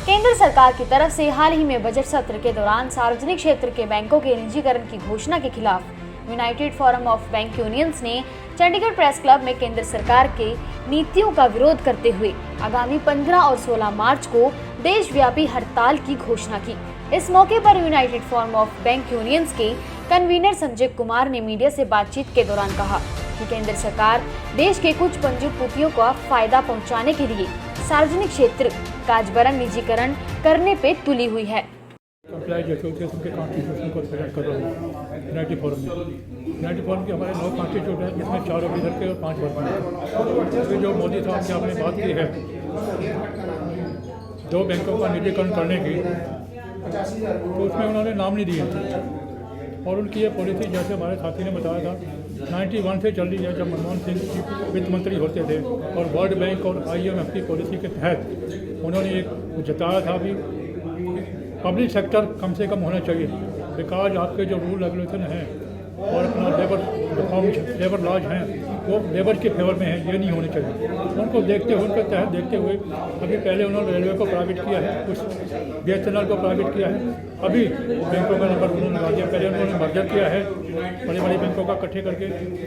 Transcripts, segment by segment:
केंद्र सरकार की तरफ से हाल ही में बजट सत्र के दौरान सार्वजनिक क्षेत्र के बैंकों के निजीकरण की घोषणा के खिलाफ United forum of bank unions ने चंडीगढ़ प्रेस क्लब में केंद्र सरकार के नीतियों का विरोध करते हुए आगामी 15 और 16 मार्च को देशव्यापी हड़ताल की घोषणा की। इस मौके पर United forum of bank unions के कन्वीनर संजय कुमार ने मीडिया से बातचीत के दौरान कहा कि केंद्र सरकार देश के कुछ पंजीकृतियों का फायदा पहुंचाने के लिए सार्वजनिक क्षेत्र काजबरन निजीकरण करने पे तुली हुई है। उनके कॉन्स्टिट्यूशन को रिप्रेजेंट कर रहा हूँ यूनाइटेड फोरम में। यूनाइटेड फोरम के हमारे 9 कॉन्स्टिट्यूट है, इसमें 4 ऑफिसर के और 5 वर्कर के। जो मोदी साहब की आपने बात की है 2 बैंकों का निजीकरण करने की, तो उसमें उन्होंने नाम नहीं दिए थे। और उनकी ये पॉलिसी जैसे हमारे साथी ने बताया था 91 से चल रही है, जब मनमोहन सिंह जी वित्त मंत्री होते थे और वर्ल्ड बैंक और IMF की पॉलिसी के तहत उन्होंने एक जताया था भी पब्लिक सेक्टर कम से कम होना चाहिए, बिकॉज आपके जो रूल रेगुलेशन हैं और अपना लेबर लॉज हैं वो लेबर के फेवर में है, ये नहीं होने चाहिए। उनको देखते हुए, उनके तहत देखते हुए अभी पहले उन्होंने रेलवे को प्राइवेट किया है, कुछ BSNL को प्राइवेट किया है, अभी बैंकों का नंबर उन्होंने लगा दिया। पहले उन्होंने मर्जर किया है बड़े बड़े बैंकों का इकट्ठे करके।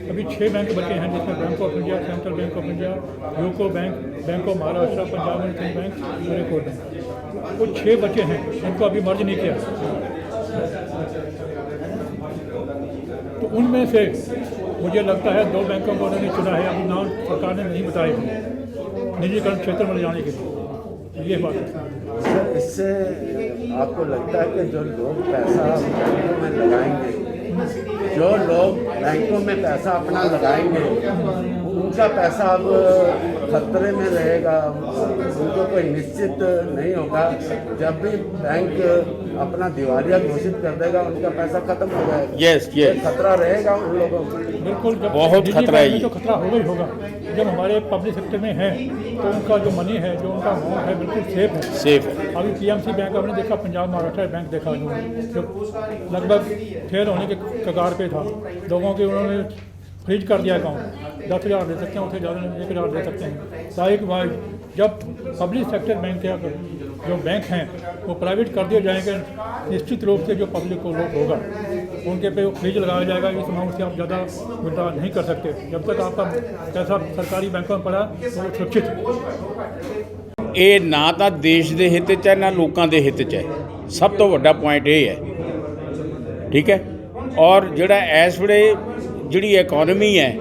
अभी 6 बैंक बचे हैं, जिसमें bank of India, central Bank of India, UCO bank, bank of Maharashtra, Punjab National bank और एक और बैंक। वो 6 बचे हैं, इनको अभी मर्ज नहीं किया। तो उनमें से मुझे लगता है 2 बैंकों को उन्होंने चुना है, अभी नाम सरकार ने नहीं बताए निजीकरण क्षेत्र में ले जाने के लिए। ये बात है सर। इससे आपको लगता है कि जो लोग पैसा बैंकों में लगाएंगे, जो लोग बैंकों में पैसा अपना लगाएंगे, उनका पैसा अब खतरे में रहेगा, उनको कोई निश्चित नहीं होगा। जब भी बैंक अपना दिवालिया घोषित कर देगा उनका पैसा खत्म हो जाएगा। यस खतरा रहेगा उन लोगों को। बिल्कुल, बहुत खतरा है। तो खतरा होगा ही होगा। जब हमारे पब्लिक सेक्टर में है तो उनका जो मनी है, जो उनका अमाउंट है, बिल्कुल सेफ है। अभी PMC बैंक आपने देखा, पंजाब महाराष्ट्र बैंक देखा, जो लगभग फेल होने के कगार पे था। लोगों के उन्होंने फ्रीज कर दिया अकाउंट, 10,000 दे सकते हैं, उससे ज़्यादा 1,000 दे सकते हैं। ताकि वाइज जब पब्लिक सेक्टर बैंक के जो बैंक हैं वो प्राइवेट कर दिए जाएंगे, निश्चित रूप से जो पब्लिक को लोग होगा उनके पे वो फ्रीज लगाया जाएगा। इस अमाउंट से आप ज़्यादा विड्रॉ नहीं कर सकते। जब तक आपका पैसा सरकारी बैंकों में पड़ा तो वो सुरक्षित है। ਇਹ ਨਾ ਤਾਂ ਦੇਸ਼ ਦੇ ਹਿੱਤ 'ਚ ਹੈ ਨਾ ਲੋਕਾਂ ਦੇ ਹਿੱਤ 'ਚ ਹੈ। ਸਭ ਤੋਂ ਵੱਡਾ ਪੁਆਇੰਟ ਇਹ ਹੈ, ਠੀਕ ਹੈ। ਔਰ ਜਿਹੜਾ ਇਸ ਵੇਲੇ ਜਿਹੜੀ ਇਕਨੋਮੀ ਹੈ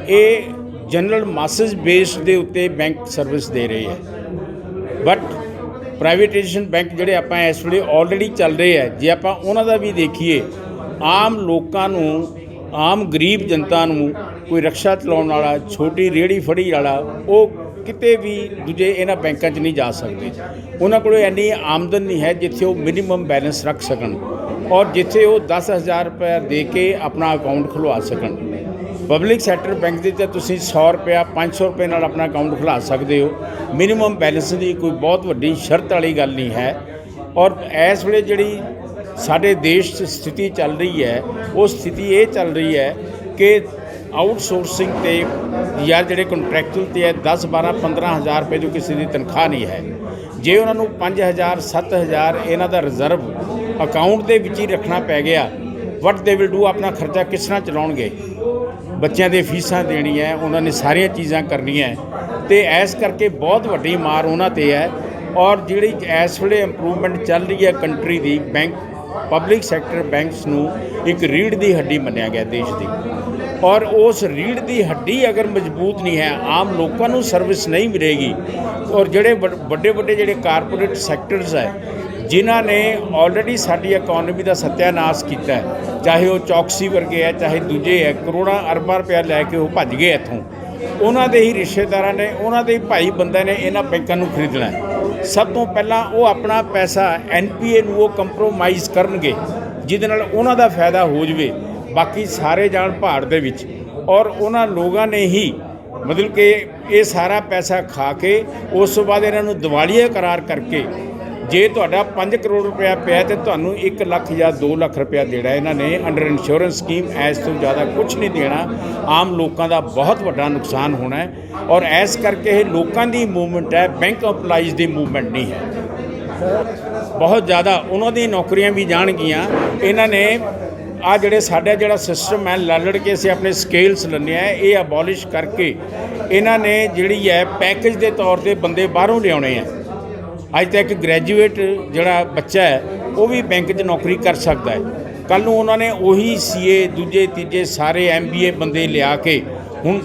ਇਹ ਜਨਰਲ ਮਾਸਸ ਬੇਸ ਦੇ ਉੱਤੇ ਬੈਂਕ ਸਰਵਿਸ ਦੇ ਰਹੇ ਹੈ, ਬਟ ਪ੍ਰਾਈਵੇਟਾਈਜੇਸ਼ਨ ਬੈਂਕ ਜਿਹੜੇ ਆਪਾਂ ਇਸ ਵੇਲੇ ਆਲਰੇਡੀ ਚੱਲ ਰਹੇ ਹੈ, ਜੇ ਆਪਾਂ ਉਹਨਾਂ ਦਾ ਵੀ ਦੇਖੀਏ, ਆਮ ਲੋਕਾਂ ਨੂੰ, ਆਮ ਗਰੀਬ ਜਨਤਾ ਨੂੰ, ਕੋਈ ਰਕਸ਼ਾ ਚਲਾਉਣ ਵਾਲਾ, ਛੋਟੀ ਰੇਹੜੀ ਫੜੀ ਵਾਲਾ, ਉਹ ਕਿਤੇ ਵੀ ਦੂਜੇ ਇਹਨਾਂ ਬੈਂਕਾਂ 'ਚ ਨਹੀਂ ਜਾ ਸਕਦੇ। ਉਹਨਾਂ ਕੋਲ ਇੰਨੀ ਆਮਦਨ ਨਹੀਂ ਹੈ ਜਿੱਥੇ ਉਹ ਮਿਨੀਮਮ ਬੈਲੈਂਸ ਰੱਖ ਸਕਣ ਔਰ ਜਿੱਥੇ ਉਹ 10,000 ਰੁਪਏ ਦੇ ਕੇ ਆਪਣਾ ਅਕਾਊਂਟ ਖੁਲਵਾ ਸਕਣ। ਪਬਲਿਕ ਸੈਕਟਰ ਬੈਂਕ ਦੇ ਤਾਂ ਤੁਸੀਂ 100 ਰੁਪਇਆ 500 ਰੁਪਏ ਨਾਲ ਆਪਣਾ ਅਕਾਊਂਟ ਖੁਲਾ ਸਕਦੇ ਹੋ। ਮਿਨੀਮਮ ਬੈਲੈਂਸ ਦੀ ਕੋਈ ਬਹੁਤ ਵੱਡੀ ਸ਼ਰਤ ਵਾਲੀ ਗੱਲ ਨਹੀਂ ਹੈ। ਔਰ ਇਸ ਵੇਲੇ ਜਿਹੜੀ ਸਾਡੇ ਦੇਸ਼ 'ਚ ਸਥਿਤੀ ਚੱਲ ਰਹੀ ਹੈ, ਉਹ ਸਥਿਤੀ ਇਹ ਚੱਲ ਰਹੀ ਹੈ ਕਿ ਆਊਟਸੋਰਸਿੰਗ 'ਤੇ ਜਾਂ ਜਿਹੜੇ ਕੰਟਰੈਕਚੁਅਲ 'ਤੇ ਹੈ 10, 12, 15,000 ਰੁਪਏ ਜੋ ਕਿਸੇ ਦੀ ਤਨਖਾਹ ਨਹੀਂ ਹੈ, ਜੇ ਉਹਨਾਂ ਨੂੰ 5,000, 7,000 ਇਹਨਾਂ ਦਾ ਰਿਜ਼ਰਵ ਅਕਾਊਂਟ ਦੇ ਵਿੱਚ ਹੀ ਰੱਖਣਾ ਪੈ ਗਿਆ, ਵਟ ਦੇ ਵਿਲ ਡੂ, ਆਪਣਾ ਖਰਚਾ ਕਿਸ ਤਰ੍ਹਾਂ ਚਲਾਉਣਗੇ? ਬੱਚਿਆਂ ਦੇ ਫੀਸਾਂ ਦੇਣੀਆਂ, ਉਹਨਾਂ ਨੇ ਸਾਰੀਆਂ ਚੀਜ਼ਾਂ ਕਰਨੀਆਂ, ਅਤੇ ਇਸ ਕਰਕੇ ਬਹੁਤ ਵੱਡੀ ਮਾਰ ਉਹਨਾਂ 'ਤੇ ਹੈ। ਔਰ ਜਿਹੜੀ ਇਸ ਵੇਲੇ ਇੰਪਰੂਵਮੈਂਟ ਚੱਲ ਰਹੀ ਹੈ ਕੰਟਰੀ ਦੀ, ਬੈਂਕ ਪਬਲਿਕ ਸੈਕਟਰ ਬੈਂਕਸ ਨੂੰ ਇੱਕ ਰੀੜ੍ਹ ਦੀ ਹੱਡੀ ਮੰਨਿਆ ਗਿਆ ਦੇਸ਼ ਦੀ। ਔਰ ਉਸ ਰੀੜ੍ਹ ਦੀ ਹੱਡੀ ਅਗਰ ਮਜ਼ਬੂਤ ਨਹੀਂ ਹੈ, ਆਮ ਲੋਕਾਂ ਨੂੰ ਸਰਵਿਸ ਨਹੀਂ ਮਿਲੇਗੀ। ਔਰ ਜਿਹੜੇ ਵੱਡੇ ਵੱਡੇ ਜਿਹੜੇ ਕਾਰਪੋਰੇਟ ਸੈਕਟਰਸ ਹੈ, ਜਿਨ੍ਹਾਂ ਨੇ ਆਲਰੇਡੀ ਸਾਡੀ ਇਕੋਨਮੀ ਦਾ ਸੱਤਿਆਨਾਸ਼ ਕੀਤਾ, ਚਾਹੇ ਉਹ ਚੌਕਸੀ ਵਰਗੇ ਹੈ, ਚਾਹੇ ਦੂਜੇ ਹੈ, ਕਰੋੜਾਂ ਅਰਬਾਂ ਰੁਪਇਆ ਲੈ ਕੇ ਉਹ ਭੱਜ ਗਏ ਇੱਥੋਂ। ਉਹਨਾਂ ਦੇ ਹੀ ਰਿਸ਼ਤੇਦਾਰਾਂ ਨੇ, ਉਹਨਾਂ ਦੇ ਹੀ ਭਾਈ ਬੰਦੇ ਨੇ ਇਹਨਾਂ ਬੈਂਕਾਂ ਨੂੰ ਖਰੀਦਣਾ। ਸਭ ਤੋਂ ਪਹਿਲਾਂ ਉਹ ਆਪਣਾ ਪੈਸਾ NPA ਨੂੰ ਉਹ ਕੰਪਰੋਮਾਈਜ਼ ਕਰਨਗੇ, ਜਿਹਦੇ ਨਾਲ ਉਹਨਾਂ ਦਾ ਫਾਇਦਾ ਹੋ ਜਾਵੇ, ਬਾਕੀ ਸਾਰੇ ਜਾਣ ਭਾੜ ਦੇ ਵਿੱਚ। ਔਰ ਉਹਨਾਂ ਲੋਕਾਂ ਨੇ ਹੀ ਮਤਲਬ ਕਿ ਇਹ ਸਾਰਾ ਪੈਸਾ ਖਾ ਕੇ ਉਸ ਤੋਂ ਬਾਅਦ ਇਹਨਾਂ ਨੂੰ ਦਿਵਾਲੀਆ ਕਰਾਰ ਕਰਕੇ ਜੇ ਤੁਹਾਡਾ 5 ਕਰੋੜ ਰੁਪਇਆ ਪਿਆ ਤੇ ਤੁਹਾਨੂੰ 1 ਲੱਖ ਜਾਂ 2 ਲੱਖ ਰੁਪਇਆ ਦੇਣਾ ਇਹਨਾਂ ਨੇ ਅੰਡਰ ਇੰਸ਼ੋਰੈਂਸ ਸਕੀਮ। ਇਸ ਤੋਂ ਜ਼ਿਆਦਾ ਕੁਛ ਨਹੀਂ ਦੇਣਾ। ਆਮ ਲੋਕਾਂ ਦਾ ਬਹੁਤ ਵੱਡਾ ਨੁਕਸਾਨ ਹੋਣਾ ਹੈ ਔਰ ਇਸ ਕਰਕੇ ਇਹ ਲੋਕਾਂ ਦੀ ਮੂਵਮੈਂਟ ਹੈ, ਬੈਂਕ ਐਮਪਲਾਈਜ਼ ਦੀ ਮੂਵਮੈਂਟ ਨਹੀਂ ਹੈ। ਬਹੁਤ ਜ਼ਿਆਦਾ ਉਹਨਾਂ ਦੀਆਂ ਨੌਕਰੀਆਂ ਵੀ ਜਾਣਗੀਆਂ। ਇਹਨਾਂ ਨੇ ਆ ਸਾਡਾ ਜਿਹੜਾ ਸਿਸਟਮ ਹੈ ਲੜ ਕੇ ਅਸੀਂ ਆਪਣੇ ਸਕੇਲਸ ਲੈਂਦੇ ਆ, ਇਹ ਅਬੋਲਿਸ਼ ਕਰਕੇ ਇਹਨਾਂ ਨੇ ਜਿਹੜੀ ਹੈ ਪੈਕੇਜ ਦੇ ਤੌਰ ਤੇ ਬੰਦੇ ਬਾਹਰੋਂ ਲਿਆਉਣੇ ਆ। ਅੱਜ ਤੱਕ ਗ੍ਰੈਜੂਏਟ ਜਿਹੜਾ ਬੱਚਾ ਹੈ ਉਹ ਵੀ ਬੈਂਕ 'ਚ ਨੌਕਰੀ ਕਰ ਸਕਦਾ ਹੈ। ਕੱਲ੍ਹ ਨੂੰ ਉਹਨਾਂ ਨੇ ਉਹੀ ਸੀਏ ਦੂਜੇ ਤੀਜੇ ਸਾਰੇ MBA ਬੰਦੇ ਲਿਆ ਕੇ ਹੁਣ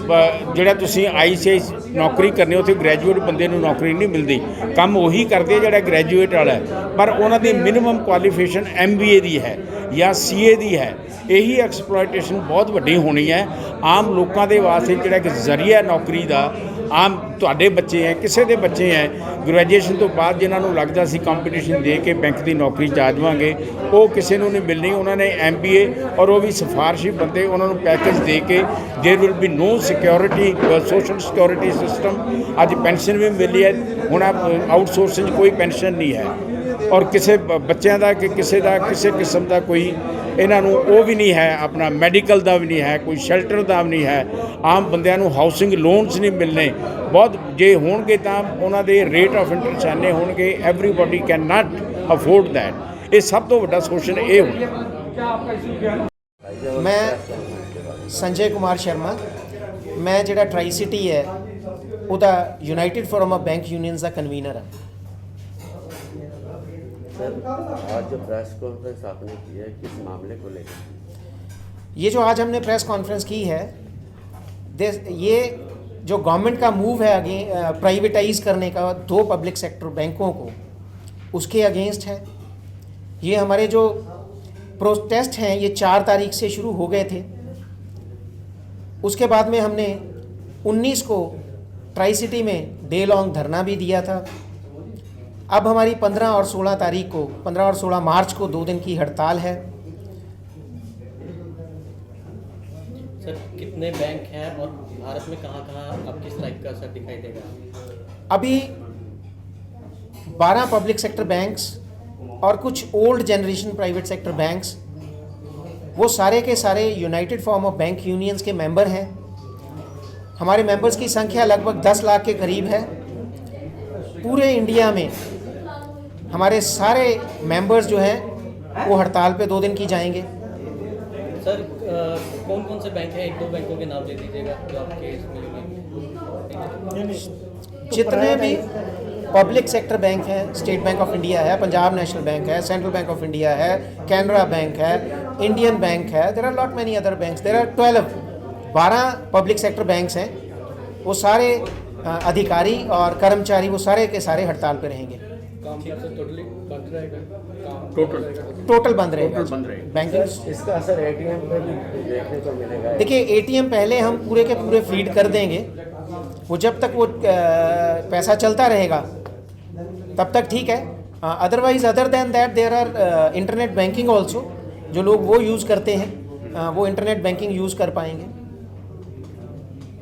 ਜਿਹੜਾ ਤੁਸੀਂ ICICI ਨੌਕਰੀ ਕਰਨੀ ਉੱਥੇ ਗ੍ਰੈਜੂਏਟ ਬੰਦੇ ਨੂੰ ਨੌਕਰੀ ਨਹੀਂ ਮਿਲਦੀ, ਕੰਮ ਉਹੀ ਕਰਦੇ ਜਿਹੜਾ ਗ੍ਰੈਜੂਏਟ ਵਾਲਾ ਹੈ, ਪਰ ਉਹਨਾਂ ਦੀ ਮਿਨੀਮਮ ਕੁਆਲੀਫਿਕੇਸ਼ਨ MBA ਦੀ ਹੈ ਜਾਂ CA ਦੀ ਹੈ। ਇਹੀ ਐਕਸਪਲੋਇਟੇਸ਼ਨ ਬਹੁਤ ਵੱਡੀ ਹੋਣੀ ਹੈ ਆਮ ਲੋਕਾਂ ਦੇ ਵਾਸਤੇ। ਜਿਹੜਾ ਇੱਕ ਜ਼ਰੀਆ ਨੌਕਰੀ ਦਾ ਆਮ ਤੁਹਾਡੇ ਬੱਚੇ ਹੈ, ਕਿਸੇ ਦੇ ਬੱਚੇ ਹੈ ਗ੍ਰੈਜੂਏਸ਼ਨ ਤੋਂ ਬਾਅਦ ਜਿਨ੍ਹਾਂ ਨੂੰ ਲੱਗਦਾ ਸੀ ਕੰਪੀਟੀਸ਼ਨ ਦੇ ਕੇ ਬੈਂਕ ਦੀ ਨੌਕਰੀ 'ਚ ਆ ਜਾਵਾਂਗੇ, ਉਹ ਕਿਸੇ ਨੂੰ ਨਹੀਂ ਮਿਲਣੀ। ਉਹਨਾਂ ਨੇ MBA ਔਰ ਉਹ ਵੀ ਸਿਫਾਰਸ਼ੀ ਬੰਦੇ, ਉਹਨਾਂ ਨੂੰ ਪੈਕੇਜ ਦੇ ਕੇ there will be no security, social security system. ਅੱਜ ਪੈਨਸ਼ਨ ਵੀ ਮਿਲੀ ਹੈ, ਹੁਣ ਆਊਟਸੋਰਸਿੰਗ ਕੋਈ ਪੈਨਸ਼ਨ ਨਹੀਂ ਹੈ ਔਰ ਕਿਸੇ ਬੱਚਿਆਂ ਦਾ ਕਿ ਕਿਸੇ ਦਾ ਕਿਸੇ ਕਿਸਮ ਦਾ ਕੋਈ ਇਹਨਾਂ ਨੂੰ ਉਹ ਵੀ ਨਹੀਂ ਹੈ, ਆਪਣਾ ਮੈਡੀਕਲ ਦਾ ਵੀ ਨਹੀਂ ਹੈ, ਕੋਈ ਸ਼ੈਲਟਰ ਦਾ ਵੀ ਨਹੀਂ ਹੈ। ਆਮ ਬੰਦਿਆਂ ਨੂੰ ਹਾਊਸਿੰਗ ਲੋਨਸ ਨਹੀਂ ਮਿਲਣੇ। ਬਹੁਤ ਜੇ ਹੋਣਗੇ ਤਾਂ ਉਹਨਾਂ ਦੇ ਰੇਟ ਆਫ ਇੰਟਰਸਟ ਇੰਨੇ ਹੋਣਗੇ, everybody can not afford that. ਇਹ ਸਭ ਤੋਂ ਵੱਡਾ ਸ਼ੋਸ਼ਣ ਇਹ ਹੋਣਾ। मैं संजय कुमार शर्मा, मैं ਜਿਹੜਾ ट्राई सिटी है ਉਹਦਾ United forum of bank unions the convener ਹਾਂ। सर, आज जो प्रेस कॉन्फ्रेंस आपने की है किस मामले को लेकर? ये जो आज हमने प्रेस कॉन्फ्रेंस की है, ये जो गवर्नमेंट का मूव है आगे प्राइवेटाइज करने का 2 पब्लिक सेक्टर बैंकों को, उसके अगेंस्ट है। ये हमारे जो प्रोटेस्ट हैं ये 4 तारीख से शुरू हो गए थे। उसके बाद में हमने 19 को ट्राई सिटी में डे लॉन्ग धरना भी दिया था। अब हमारी 15 और 16 तारीख को 15 और 16 मार्च को 2 दिन की हड़ताल है। सर, कितने बैंक हैं और भारत में कहाँ आपकी स्ट्राइक का असर दिखाई देगा? अभी 12 पब्लिक सेक्टर बैंक्स और कुछ old generation private sector banks, वो सारे के सारे United form of bank unions के मेंबर हैं। हमारे मेंबर्स की संख्या लगभग 10 लाख के करीब है। पूरे इंडिया में हमारे सारे मेंबर्स जो हैं वो हड़ताल पे 2 दिन की जाएंगे। सर, कौन कौन से बैंक हैं? 1-2 बैंकों के नाम दे दीजिएगा जो आपके इसमें जितने भी पब्लिक सेक्टर बैंक हैं, स्टेट बैंक ऑफ इंडिया है, पंजाब नेशनल बैंक है, सेंट्रल बैंक ऑफ इंडिया है, कैनरा बैंक है, इंडियन बैंक है, there are lot many other banks, there are 12 public sector banks हैं। वो सारे अधिकारी और कर्मचारी वो सारे के सारे हड़ताल पे रहेंगे। टोटली बंद रहेगा? टोटल बंद रहेगा बैंकिंग। इसका असर ATM पे भी देखने को मिलेगा? देखिए, ATM पहले हम पूरे के पूरे फीड कर देंगे, वो जब तक वो पैसा चलता रहेगा तब तक ठीक है। Otherwise other than that there are internet banking also, जो लोग वो यूज़ करते हैं वो इंटरनेट बैंकिंग यूज़ कर पाएंगे।